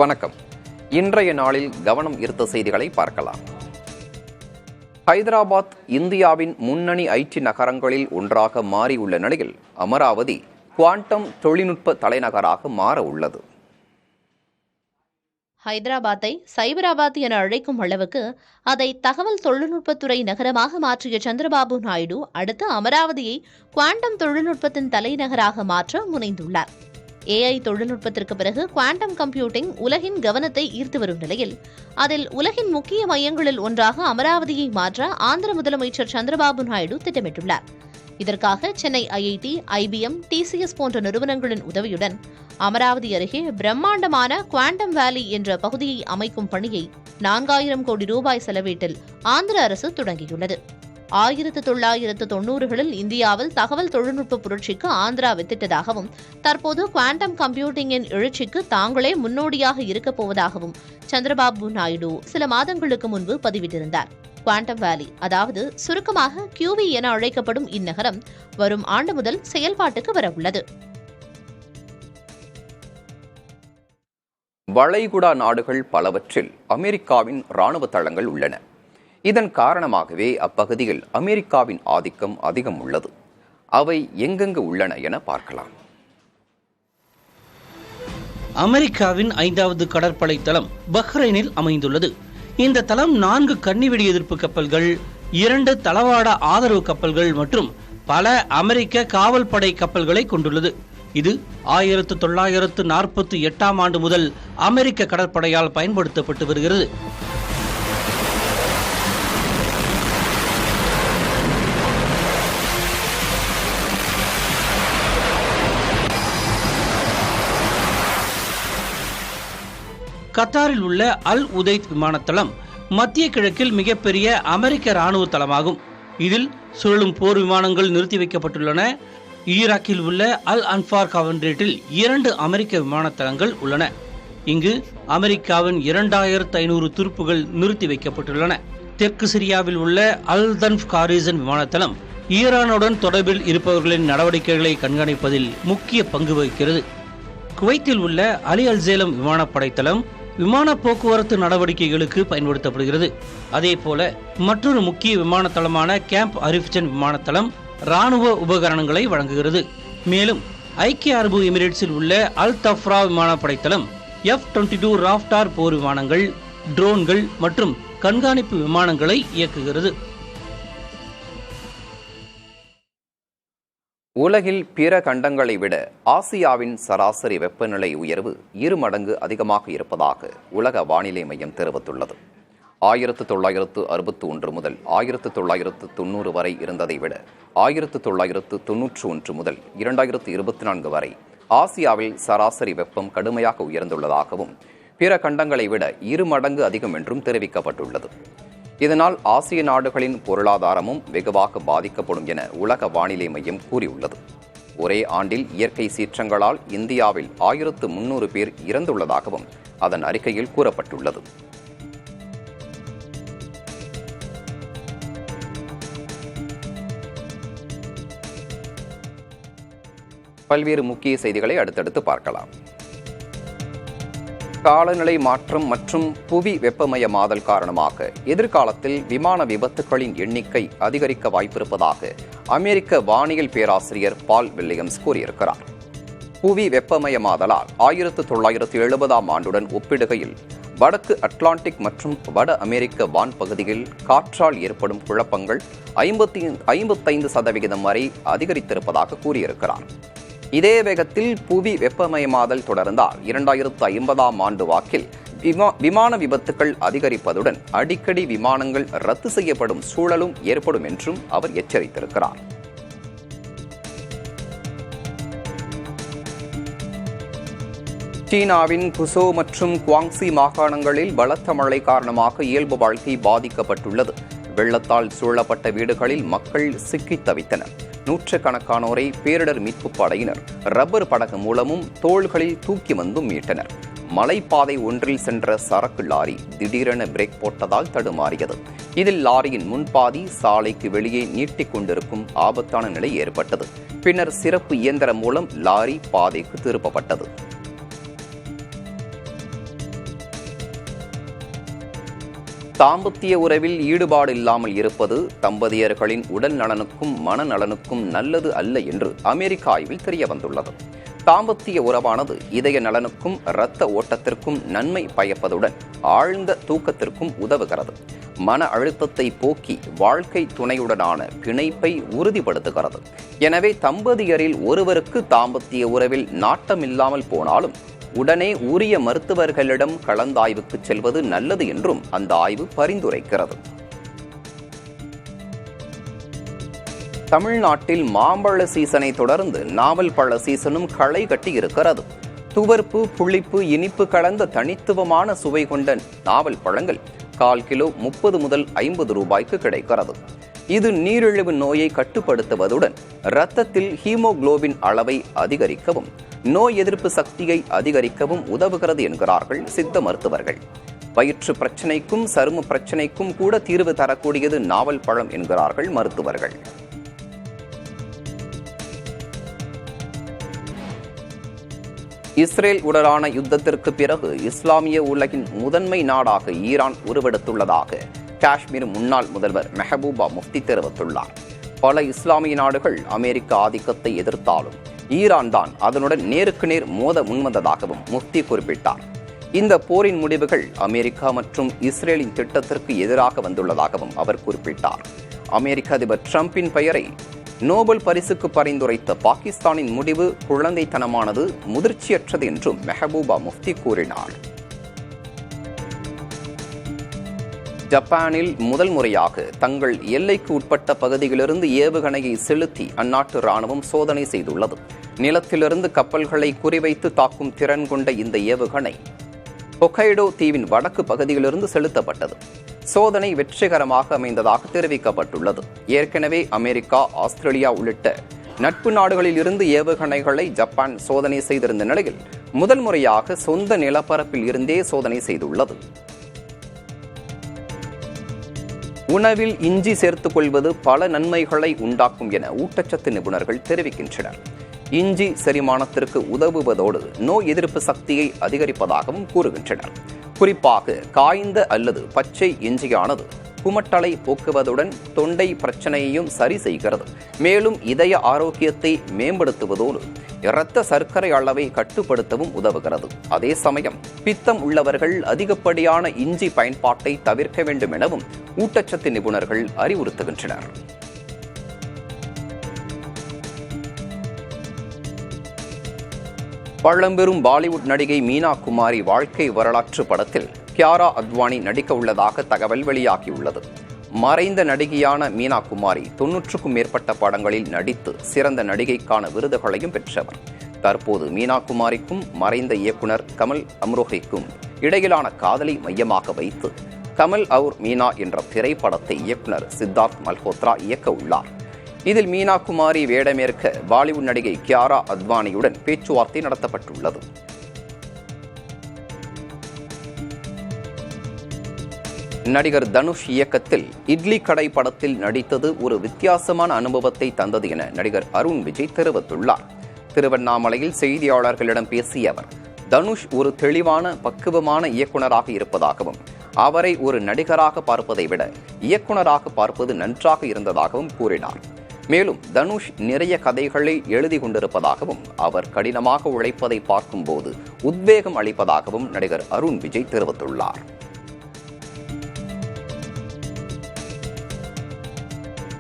வணக்கம். இன்றைய நாளில் கவனம் ஈர்த்த செய்திகளை பார்க்கலாம். ஹைதராபாத் இந்தியாவின் முன்னணி ஐடி நகரங்களில் ஒன்றாக மாறியுள்ள நிலையில் அமராவதி குவாண்டம் தொழில்நுட்ப தலைநகராக மாற உள்ளது. ஹைதராபாத்தை சைபராபாத் என அழைக்கும் அளவுக்கு அதை தகவல் தொழில்நுட்பத்துறை நகரமாக மாற்றிய சந்திரபாபு நாயுடு அடுத்து அமராவதியை குவாண்டம் தொழில்நுட்பத்தின் தலைநகராக மாற்ற முனைந்துள்ளார். AI தொழில்நுட்பத்திற்கு பிறகு குவாண்டம் கம்ப்யூட்டிங் உலகின் கவனத்தை ஈர்த்து வரும் நிலையில் அதில் உலகின் முக்கிய மையங்களில் ஒன்றாக அமராவதியை மாற்ற ஆந்திர முதலமைச்சர் சந்திரபாபு நாயுடு திட்டமிட்டுள்ளார். இதற்காக சென்னை IIT, IBM, TCS போன்ற நிறுவனங்களின் உதவியுடன் அமராவதி அருகே பிரம்மாண்டமான குவாண்டம் வேலி என்ற பகுதியை அமைக்கும் பணியை 4000 கோடி ரூபாய் செலவீட்டில் ஆந்திர அரசு தொடங்கியுள்ளது. 1990களில் இந்தியாவில் தகவல் தொழில்நுட்ப புரட்சிக்கு ஆந்திரா வித்திட்டதாகவும் தற்போது குவாண்டம் கம்ப்யூட்டிங்கின் எழுச்சிக்கு தாங்களே முன்னோடியாக இருக்கப் போவதாகவும் சந்திரபாபு நாயுடு சில மாதங்களுக்கு முன்பு பதிவிட்டிருந்தார். குவாண்டம் வேலி, அதாவது சுருக்கமாக QV என அழைக்கப்படும் இந்நகரம் வரும் ஆண்டு முதல் செயல்பாட்டுக்கு வரவுள்ளது. வளைகுடா நாடுகள் பலவற்றில் அமெரிக்காவின் இராணுவ தளங்கள் உள்ளன. இதன் காரணமாகவே அப்பகுதியில் அமெரிக்காவின் ஆதிக்கம் அதிகம் உள்ளது. அவை எங்கெங்கு உள்ளன என பார்க்கலாம். அமெரிக்காவின் 5வது கடற்படை தளம் பஹ்ரைனில் அமைந்துள்ளது. இந்த தளம் 4 கன்னிவெடி எதிர்ப்பு கப்பல்கள், 2 தளவாட ஆதரவு கப்பல்கள் மற்றும் பல அமெரிக்க காவல் படை கப்பல்களை கொண்டுள்ளது. இது 1948ஆம் ஆண்டு முதல் அமெரிக்க கடற்படையால் பயன்படுத்தப்பட்டு வருகிறது. கத்தாரில் உள்ள அல் உதைத் விமானத்தளம் மத்திய கிழக்கில் மிகப்பெரிய அமெரிக்க இராணுவ தளமாகும். இதில் சுழலும் போர் விமானங்கள் நிறுத்தி வைக்கப்பட்டுள்ளன. ஈராக்கில் உள்ள அல் அன்பார் கவன்ரேட்டில் 2 அமெரிக்க விமானத்தளங்கள் உள்ளன. இங்கு அமெரிக்காவின் 2500 துருப்புகள் நிறுத்தி வைக்கப்பட்டுள்ளன. தெற்கு சிரியாவில் உள்ள அல் தன்ஃப் காரிசன் விமானத்தளம் ஈரானுடன் தொடர்பில் இருப்பவர்களின் நடவடிக்கைகளை கண்காணிப்பதில் முக்கிய பங்கு வகிக்கிறது. குவைத்தில் உள்ள அலி அல்சேலம் விமானப்படை தளம் விமான போக்குவரத்து நடவடிக்கைகளுக்கு பயன்படுத்தப்படுகிறது. அதே போல மற்றொரு முக்கிய விமான தளமான கேம்ப் அரிஃப்ஜன் விமானத்தளம் இராணுவ உபகரணங்களை வழங்குகிறது. மேலும் ஐக்கிய அரபு எமிரேட்ஸில் உள்ள அல் தஃப்ரா விமானப்படை தளம் F-22 ராஃப்டார் போர் விமானங்கள், ட்ரோன்கள் மற்றும் கண்காணிப்பு விமானங்களை இயக்குகிறது. உலகில் பிற கண்டங்களை விட ஆசியாவின் சராசரி வெப்பநிலை உயர்வு 2 மடங்கு அதிகமாக இருப்பதாக உலக வானிலை மையம் தெரிவித்துள்ளது. 1961 முதல் 1990 வரை இருந்ததை விட 1991 முதல் 2024 வரை ஆசியாவில் சராசரி வெப்பம் கடுமையாக உயர்ந்துள்ளதாகவும் பிற கண்டங்களை விட 2 மடங்கு அதிகம் என்றும் தெரிவிக்கப்பட்டுள்ளது. இதனால் ஆசிய நாடுகளின் பொருளாதாரமும் வெகுவாக பாதிக்கப்படும் என உலக வானிலை மையம் கூறியுள்ளது. ஒரே ஆண்டில் இயற்கை சீற்றங்களால் இந்தியாவில் 1300 பேர் இறந்துள்ளதாகவும் அதன் அறிக்கையில் கூறப்பட்டுள்ளது. பல்வேறு முக்கிய செய்திகளை அடுத்தடுத்து பார்க்கலாம். காலநிலை மாற்றம் மற்றும் புவி வெப்பமயமாதல் காரணமாக எதிர்காலத்தில் விமான விபத்துகளின் எண்ணிக்கை அதிகரிக்க வாய்ப்பிருப்பதாக அமெரிக்க வானியல் பேராசிரியர் பால் வில்லியம்ஸ் கூறியிருக்கிறார். புவி வெப்பமயமாதலால் 1970ஆம் ஆண்டுடன் ஒப்பிடுகையில் வடக்கு அட்லாண்டிக் மற்றும் வட அமெரிக்க வான் பகுதியில் காற்றால் ஏற்படும் குழப்பங்கள் 55% வரை அதிகரித்திருப்பதாக கூறியிருக்கிறார். இதே வேகத்தில் புவி வெப்பமயமாதல் தொடர்ந்தால் 2050ஆம் ஆண்டு வாக்கில் விமான விபத்துகள் அதிகரிப்பதுடன் அடிக்கடி விமானங்கள் ரத்து செய்யப்படும் சூழலும் ஏற்படும் என்றும் அவர் எச்சரித்திருக்கிறார். சீனாவின் குசோ மற்றும் குவாங்சி மாகாணங்களில் பலத்த மழை காரணமாக இயல்பு வாழ்க்கை பாதிக்கப்பட்டுள்ளது. வெள்ளத்தால் சூழப்பட்ட வீடுகளில் மக்கள் சிக்கித் தவித்தனர். நூற்றுக்கணக்கானோரை பேரிடர் மீட்பு படையினர் ரப்பர் படகு மூலமும் தோள்களில் தூக்கி வந்தும் மீட்டனர். மலைப்பாதை ஒன்றில் சென்ற சரக்கு லாரி திடீரென பிரேக் போட்டதால் தடுமாறியது. இதில் லாரியின் முன்பாதி சாலைக்கு வெளியே நீட்டிக் கொண்டிருக்கும் ஆபத்தான நிலை ஏற்பட்டது. பின்னர் சிறப்பு இயந்திரம் மூலம் லாரி பாதைக்கு திருப்பப்பட்டது. தாம்பத்திய உறவில் ஈடுபாடு இல்லாமல் இருப்பது தம்பதியர்களின் உடல் நலனுக்கும் மனநலனுக்கும் நல்லது அல்ல என்று அமெரிக்க ஆய்வில் தெரிய வந்துள்ளது. தாம்பத்திய உறவானது இதய நலனுக்கும் இரத்த ஓட்டத்திற்கும் நன்மை பயப்பதுடன் ஆழ்ந்த தூக்கத்திற்கும் உதவுகிறது. மன அழுத்தத்தை போக்கி வாழ்க்கை துணையுடனான பிணைப்பை உறுதிப்படுத்துகிறது. எனவே தம்பதியரில் ஒருவருக்கு தாம்பத்திய உறவில் நாட்டமில்லாமல் போனாலும் உடனே உரிய மருத்துவர்களிடம் கலந்தாய்வுக்கு செல்வது நல்லது என்றும் அந்த ஆய்வு பரிந்துரைக்கிறது. தமிழ்நாட்டில் மாம்பழ சீசனை தொடர்ந்து நாவல் பழ சீசனும் களை கட்டி இருக்கிறது. துவர்ப்பு, புளிப்பு, இனிப்பு கலந்த தனித்துவமான சுவை கொண்ட நாவல் பழங்கள் 1/4 கிலோ 30 முதல் 50 ரூபாய்க்கு கிடைக்கிறது. இது நீரிழிவு நோயை கட்டுப்படுத்துவதுடன் இரத்தத்தில் ஹீமோகுளோபின் அளவை அதிகரிக்கவும் நோய் எதிர்ப்பு சக்தியை அதிகரிக்கவும் உதவுகிறது என்கிறார்கள் சித்த மருத்துவர்கள். வயிற்று பிரச்சனைக்கும் சரும பிரச்சனைக்கும் கூட தீர்வு தரக்கூடியது நாவல் பழம் என்கிறார்கள் மருத்துவர்கள். இஸ்ரேல் உடனான யுத்தத்திற்கு பிறகு இஸ்லாமிய உலகின் முதன்மை நாடாக ஈரான் உருவெடுத்துள்ளதாக காஷ்மீர் முன்னாள் முதல்வர் மெஹபூபா முஃப்தி தெரிவித்துள்ளார். பல இஸ்லாமிய நாடுகள் அமெரிக்க ஆதிக்கத்தை எதிர்த்தாலும் ஈரான் தான் அதனுடன் நேருக்கு நேர் மோத முன்வந்ததாகவும் முஃப்தி குறிப்பிட்டார். இந்த போரின் முடிவுகள் அமெரிக்கா மற்றும் இஸ்ரேலின் திட்டத்திற்கு எதிராக வந்துள்ளதாகவும் அவர் குறிப்பிட்டார். அமெரிக்க அதிபர் டிரம்பின் பெயரை நோபல் பரிசுக்கு பரிந்துரைத்த பாகிஸ்தானின் முடிவு குழந்தைத்தனமானது, முதிர்ச்சியற்றது என்றும் மெஹபூபா முஃப்தி கூறினார். ஜப்பானில் முதல் முறையாக தங்கள் எல்லைக்கு உட்பட்ட பகுதியிலிருந்து ஏவுகணையை செலுத்தி அந்நாட்டு ராணுவம் சோதனை செய்துள்ளது. நிலத்திலிருந்து கப்பல்களை குறிவைத்து தாக்கும் திறன் கொண்ட இந்த ஏவுகணை ஹொக்கைடோ தீவின் வடக்கு பகுதியிலிருந்து செலுத்தப்பட்டது. சோதனை வெற்றிகரமாக அமைந்ததாக தெரிவிக்கப்பட்டுள்ளது. ஏற்கனவே அமெரிக்கா, ஆஸ்திரேலியா உள்ளிட்ட நட்பு நாடுகளில் இருந்து ஏவுகணைகளை ஜப்பான் சோதனை செய்திருந்த நிலையில் முதல் முறையாக சொந்த நிலப்பரப்பில் இருந்தே சோதனை செய்துள்ளது. உணவில் இஞ்சி சேர்த்துக் கொள்வது பல நன்மைகளை உண்டாக்கும் என ஊட்டச்சத்து நிபுணர்கள் தெரிவிக்கின்றனர். இஞ்சி செரிமானத்திற்கு உதவுவதோடு நோய் எதிர்ப்பு சக்தியை அதிகரிப்பதாகவும் கூறுகின்றனர். குறிப்பாக காய்ந்த அல்லது பச்சை இஞ்சியானது குமட்டலை போக்குவதுடன் தொண்டை பிரச்சனையையும் சரி செய்கிறது. மேலும் இதய ஆரோக்கியத்தை மேம்படுத்துவதோடு இரத்த சர்க்கரை அளவை கட்டுப்படுத்தவும் உதவுகிறது. அதே சமயம் பித்தம் உள்ளவர்கள் அதிகப்படியான இஞ்சி பயன்பாட்டை தவிர்க்க வேண்டும் எனவும் ஊட்டச்சத்து நிபுணர்கள் அறிவுறுத்துகின்றனர். பழம்பெரும் பாலிவுட் நடிகை மீனா குமாரி வாழ்க்கை வரலாற்று படத்தில் கியாரா அத்வானி நடிக்க உள்ளதாக தகவல் வெளியாகியுள்ளது. மறைந்த நடிகையான மீனா குமாரி 90க்கும் மேற்பட்ட படங்களில் நடித்து சிறந்த நடிகைக்கான விருதுகளையும் பெற்றவர். தற்போது மீனா குமாரிக்கும் மறைந்த இயக்குனர் கமல் அம்ரோஹிக்கும் இடையிலான காதலை மையமாக வைத்து கமல் அவுர் மீனா என்ற திரைப்படத்தை இயக்குனர் சித்தார்த் மல்ஹோத்ரா இயக்க உள்ளார். இதில் மீனா குமாரி வேடமேற்க பாலிவுட் நடிகை கியாரா அத்வானியுடன் பேச்சுவார்த்தை நடத்தப்பட்டுள்ளது. நடிகர் தனுஷ் இயக்கத்தில் இட்லி கடை படத்தில் நடித்தது ஒரு வித்தியாசமான அனுபவத்தை தந்தது என நடிகர் அருண் விஜய் தெரிவித்துள்ளார். திருவண்ணாமலையில் செய்தியாளர்களிடம் பேசிய அவர், தனுஷ் ஒரு தெளிவான பக்குவமான இயக்குனராக இருப்பதாகவும் அவரை ஒரு நடிகராக பார்ப்பதை விட இயக்குனராக பார்ப்பது நன்றாக இருந்ததாகவும் கூறினார். மேலும் தனுஷ் நிறைய கதைகளை எழுதி கொண்டிருப்பதாகவும் அவர் கடினமாக உழைப்பதை பார்க்கும்போது உத்வேகம் அளிப்பதாகவும் நடிகர் அருண் விஜய் தெரிவித்துள்ளார்.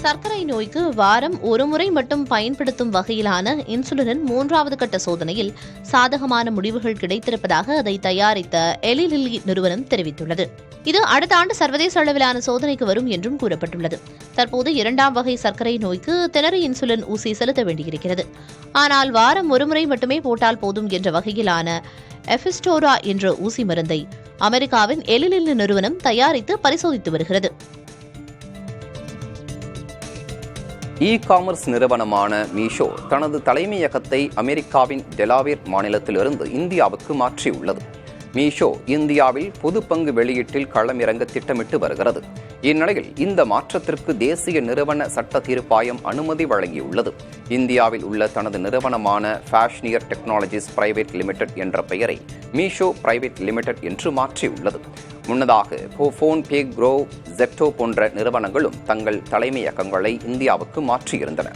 சர்க்கரை நோய்க்கு வாரம் ஒரு முறை மட்டும் பயன்படுத்தும் வகையிலான இன்சுலினின் 3வது கட்ட சோதனையில் சாதகமான முடிவுகள் கிடைத்திருப்பதாக அதை தயாரித்த எலி லில்லி நிறுவனம் தெரிவித்துள்ளது. இது அடுத்த ஆண்டு சர்வதேச அளவிலான சோதனைக்கு வரும் என்றும் கூறப்பட்டுள்ளது. தற்போது 2ஆம் வகை சர்க்கரை நோய்க்கு திணறு இன்சுலின் ஊசி செலுத்த வேண்டியிருக்கிறது. ஆனால் வாரம் ஒருமுறை மட்டுமே போட்டால் போதும் என்ற வகையிலான எஃபிஸ்டோரா என்ற ஊசி மருந்தை அமெரிக்காவின் எலி லில்லி நிறுவனம் தயாரித்து பரிசோதித்து வருகிறது. இ-காமர்ஸ் நிறுவனமான மீஷோ தனது தலைமையகத்தை அமெரிக்காவின் டெலாவேர் மாநிலத்திலிருந்து இந்தியாவுக்கு மாற்றியுள்ளது. மீஷோ இந்தியாவில் பொது பங்கு வெளியீட்டில் களமிறங்க திட்டமிட்டு வருகிறது. இந்நிலையில் இந்த மாற்றத்திற்கு தேசிய நிறுவன சட்ட தீர்ப்பாயம் அனுமதி வழங்கியுள்ளது. இந்தியாவில் உள்ள தனது நிறுவனமான ஃபேஷனியர் டெக்னாலஜிஸ் பிரைவேட் லிமிடெட் என்ற பெயரை மீஷோ பிரைவேட் லிமிடெட் என்று மாற்றியுள்ளது. முன்னதாக ஃபோன்பே, க்ரோ, ஜெப்டோ போன்ற நிறுவனங்களும் தங்கள் தலைமையகங்களை இந்தியாவுக்கு மாற்றியிருந்தன.